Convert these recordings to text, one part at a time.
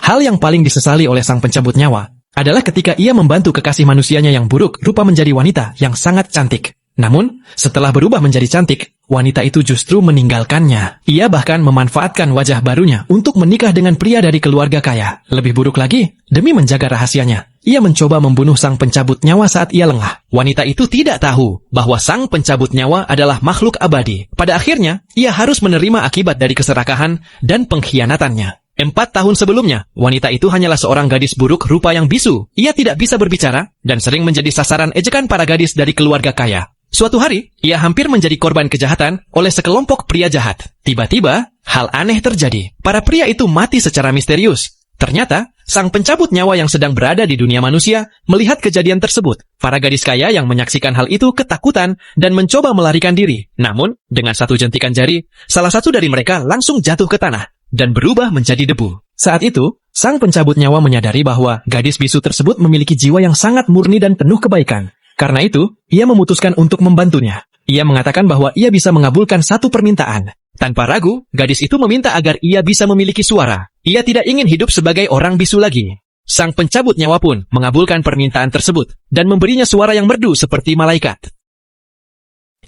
Hal yang paling disesali oleh sang pencabut nyawa adalah ketika ia membantu kekasih manusianya yang buruk rupa menjadi wanita yang sangat cantik. Namun, setelah berubah menjadi cantik, wanita itu justru meninggalkannya. Ia bahkan memanfaatkan wajah barunya untuk menikah dengan pria dari keluarga kaya. Lebih buruk lagi, demi menjaga rahasianya, ia mencoba membunuh sang pencabut nyawa saat ia lengah. Wanita itu tidak tahu bahwa sang pencabut nyawa adalah makhluk abadi. Pada akhirnya, ia harus menerima akibat dari keserakahan dan pengkhianatannya. 4 tahun sebelumnya, wanita itu hanyalah seorang gadis buruk rupa yang bisu. Ia tidak bisa berbicara dan sering menjadi sasaran ejekan para gadis dari keluarga kaya. Suatu hari, ia hampir menjadi korban kejahatan oleh sekelompok pria jahat. Tiba-tiba, hal aneh terjadi. Para pria itu mati secara misterius. Ternyata, sang pencabut nyawa yang sedang berada di dunia manusia melihat kejadian tersebut. Para gadis kaya yang menyaksikan hal itu ketakutan dan mencoba melarikan diri. Namun, dengan satu jentikan jari, salah satu dari mereka langsung jatuh ke tanah dan berubah menjadi debu. Saat itu, sang pencabut nyawa menyadari bahwa gadis bisu tersebut memiliki jiwa yang sangat murni dan penuh kebaikan. Karena itu, ia memutuskan untuk membantunya. Ia mengatakan bahwa ia bisa mengabulkan satu permintaan. Tanpa ragu, gadis itu meminta agar ia bisa memiliki suara. Ia tidak ingin hidup sebagai orang bisu lagi. Sang pencabut nyawa pun mengabulkan permintaan tersebut dan memberinya suara yang merdu seperti malaikat.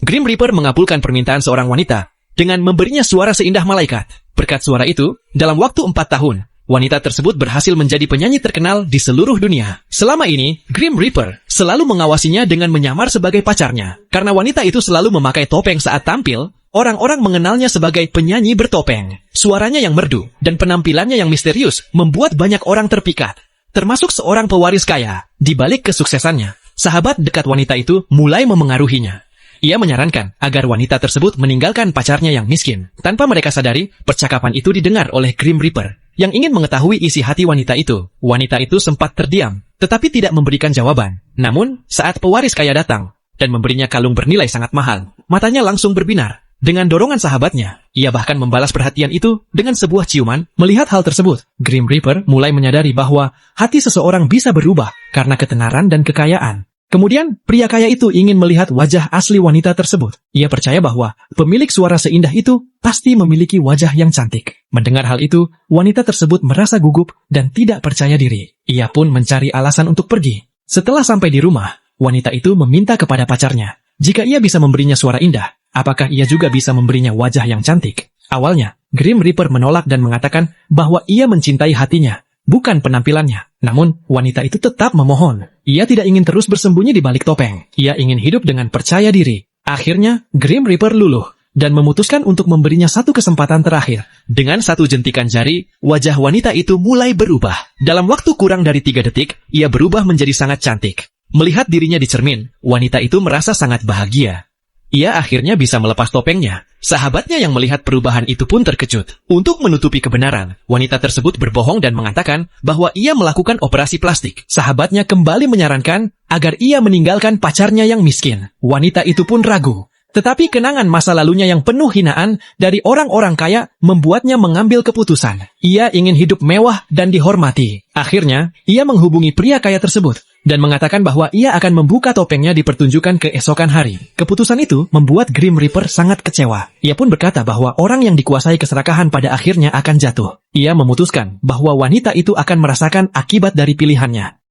Grim Reaper mengabulkan permintaan seorang wanita dengan memberinya suara seindah malaikat. Berkat suara itu, dalam waktu 4 tahun, wanita tersebut berhasil menjadi penyanyi terkenal di seluruh dunia. Selama ini, Grim Reaper selalu mengawasinya dengan menyamar sebagai pacarnya. Karena wanita itu selalu memakai topeng saat tampil, orang-orang mengenalnya sebagai penyanyi bertopeng. Suaranya yang merdu dan penampilannya yang misterius membuat banyak orang terpikat, termasuk seorang pewaris kaya. Di balik kesuksesannya, sahabat dekat wanita itu mulai memengaruhinya. Ia menyarankan agar wanita tersebut meninggalkan pacarnya yang miskin. Tanpa mereka sadari, percakapan itu didengar oleh Grim Reaper yang ingin mengetahui isi hati wanita itu. Wanita itu sempat terdiam, tetapi tidak memberikan jawaban. Namun, saat pewaris kaya datang dan memberinya kalung bernilai sangat mahal, matanya langsung berbinar. Dengan dorongan sahabatnya, ia bahkan membalas perhatian itu dengan sebuah ciuman. Melihat hal tersebut, Grim Reaper mulai menyadari bahwa hati seseorang bisa berubah karena ketenaran dan kekayaan. Kemudian, pria kaya itu ingin melihat wajah asli wanita tersebut. Ia percaya bahwa pemilik suara seindah itu pasti memiliki wajah yang cantik. Mendengar hal itu, wanita tersebut merasa gugup dan tidak percaya diri. Ia pun mencari alasan untuk pergi. Setelah sampai di rumah, wanita itu meminta kepada pacarnya, jika ia bisa memberinya suara indah, apakah ia juga bisa memberinya wajah yang cantik? Awalnya, Grim Reaper menolak dan mengatakan bahwa ia mencintai hatinya, bukan penampilannya. Namun, wanita itu tetap memohon. Ia tidak ingin terus bersembunyi di balik topeng. Ia ingin hidup dengan percaya diri. Akhirnya, Grim Reaper luluh dan memutuskan untuk memberinya satu kesempatan terakhir. Dengan satu jentikan jari, wajah wanita itu mulai berubah. Dalam waktu kurang dari 3 detik, ia berubah menjadi sangat cantik. Melihat dirinya di cermin, wanita itu merasa sangat bahagia. Ia akhirnya bisa melepas topengnya. Sahabatnya yang melihat perubahan itu pun terkejut. Untuk menutupi kebenaran, wanita tersebut berbohong dan mengatakan bahwa ia melakukan operasi plastik. Sahabatnya kembali menyarankan agar ia meninggalkan pacarnya yang miskin. Wanita itu pun ragu. Tetapi kenangan masa lalunya yang penuh hinaan dari orang-orang kaya membuatnya mengambil keputusan. Ia ingin hidup mewah dan dihormati. Akhirnya, ia menghubungi pria kaya tersebut dan mengatakan bahwa ia akan membuka topengnya di pertunjukan keesokan hari. Keputusan itu membuat Grim Reaper sangat kecewa. Ia pun berkata bahwa orang yang dikuasai keserakahan pada akhirnya akan jatuh. Ia memutuskan bahwa wanita itu akan merasakan akibat dari pilihannya.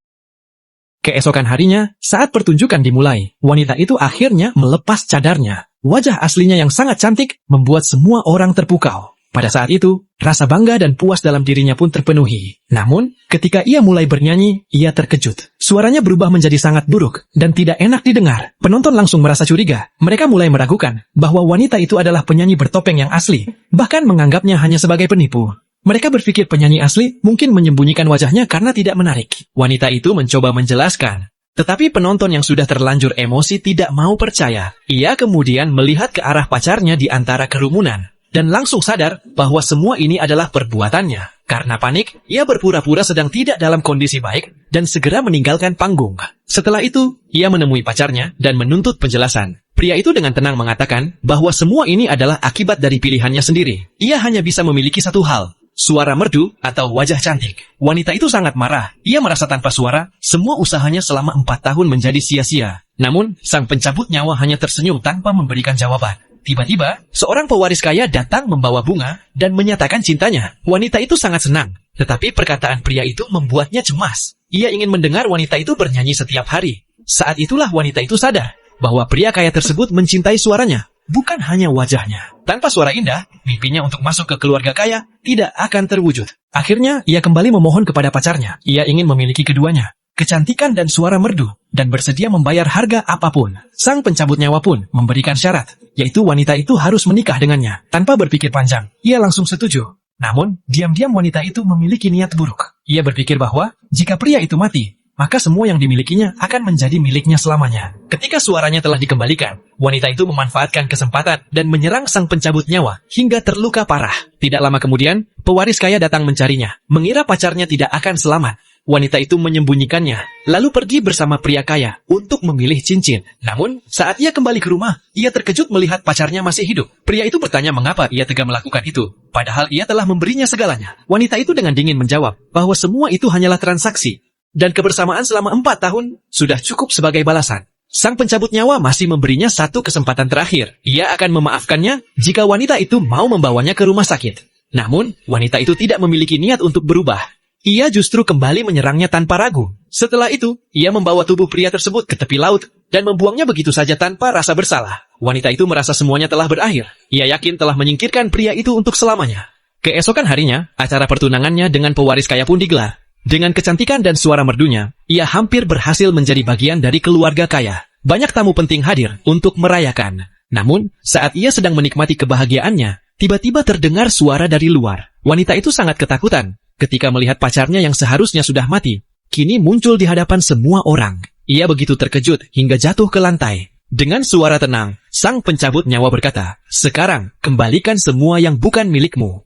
Keesokan harinya, saat pertunjukan dimulai, wanita itu akhirnya melepas cadarnya. Wajah aslinya yang sangat cantik membuat semua orang terpukau. Pada saat itu, rasa bangga dan puas dalam dirinya pun terpenuhi. Namun, ketika ia mulai bernyanyi, ia terkejut. Suaranya berubah menjadi sangat buruk dan tidak enak didengar. Penonton langsung merasa curiga. Mereka mulai meragukan bahwa wanita itu adalah penyanyi bertopeng yang asli, bahkan menganggapnya hanya sebagai penipu. Mereka berpikir penyanyi asli mungkin menyembunyikan wajahnya karena tidak menarik. Wanita itu mencoba menjelaskan. Tetapi penonton yang sudah terlanjur emosi tidak mau percaya. Ia kemudian melihat ke arah pacarnya di antara kerumunan dan langsung sadar bahwa semua ini adalah perbuatannya. Karena panik, ia berpura-pura sedang tidak dalam kondisi baik dan segera meninggalkan panggung. Setelah itu, ia menemui pacarnya dan menuntut penjelasan. Pria itu dengan tenang mengatakan bahwa semua ini adalah akibat dari pilihannya sendiri. Ia hanya bisa memiliki satu hal, suara merdu atau wajah cantik. Wanita itu sangat marah. Ia merasa tanpa suara, semua usahanya selama 4 tahun menjadi sia-sia. Namun, sang pencabut nyawa hanya tersenyum tanpa memberikan jawaban. Tiba-tiba, seorang pewaris kaya datang membawa bunga dan menyatakan cintanya. Wanita itu sangat senang, tetapi perkataan pria itu membuatnya cemas. Ia ingin mendengar wanita itu bernyanyi setiap hari. Saat itulah wanita itu sadar bahwa pria kaya tersebut mencintai suaranya, bukan hanya wajahnya. Tanpa suara indah, mimpinya untuk masuk ke keluarga kaya tidak akan terwujud. Akhirnya, ia kembali memohon kepada pacarnya. Ia ingin memiliki keduanya, kecantikan dan suara merdu, dan bersedia membayar harga apapun. Sang pencabut nyawa pun memberikan syarat, yaitu wanita itu harus menikah dengannya. Tanpa berpikir panjang, ia langsung setuju. Namun, diam-diam wanita itu memiliki niat buruk. Ia berpikir bahwa, jika pria itu mati, maka semua yang dimilikinya akan menjadi miliknya selamanya. Ketika suaranya telah dikembalikan, wanita itu memanfaatkan kesempatan dan menyerang sang pencabut nyawa hingga terluka parah. Tidak lama kemudian, pewaris kaya datang mencarinya. Mengira pacarnya tidak akan selamat, wanita itu menyembunyikannya, lalu pergi bersama pria kaya untuk memilih cincin. Namun, saat ia kembali ke rumah, ia terkejut melihat pacarnya masih hidup. Pria itu bertanya mengapa ia tega melakukan itu, padahal ia telah memberinya segalanya. Wanita itu dengan dingin menjawab bahwa semua itu hanyalah transaksi, dan kebersamaan selama 4 tahun sudah cukup sebagai balasan. Sang pencabut nyawa masih memberinya satu kesempatan terakhir. Ia akan memaafkannya jika wanita itu mau membawanya ke rumah sakit. Namun, wanita itu tidak memiliki niat untuk berubah. Ia justru kembali menyerangnya tanpa ragu. Setelah itu, ia membawa tubuh pria tersebut ke tepi laut dan membuangnya begitu saja tanpa rasa bersalah. Wanita itu merasa semuanya telah berakhir. Ia yakin telah menyingkirkan pria itu untuk selamanya. Keesokan harinya, acara pertunangannya dengan pewaris kaya pun digelar. Dengan kecantikan dan suara merdunya, ia hampir berhasil menjadi bagian dari keluarga kaya. Banyak tamu penting hadir untuk merayakan. Namun, saat ia sedang menikmati kebahagiaannya, tiba-tiba terdengar suara dari luar. Wanita itu sangat ketakutan ketika melihat pacarnya yang seharusnya sudah mati, kini muncul di hadapan semua orang. Ia begitu terkejut hingga jatuh ke lantai. Dengan suara tenang, sang pencabut nyawa berkata, "Sekarang, kembalikan semua yang bukan milikmu."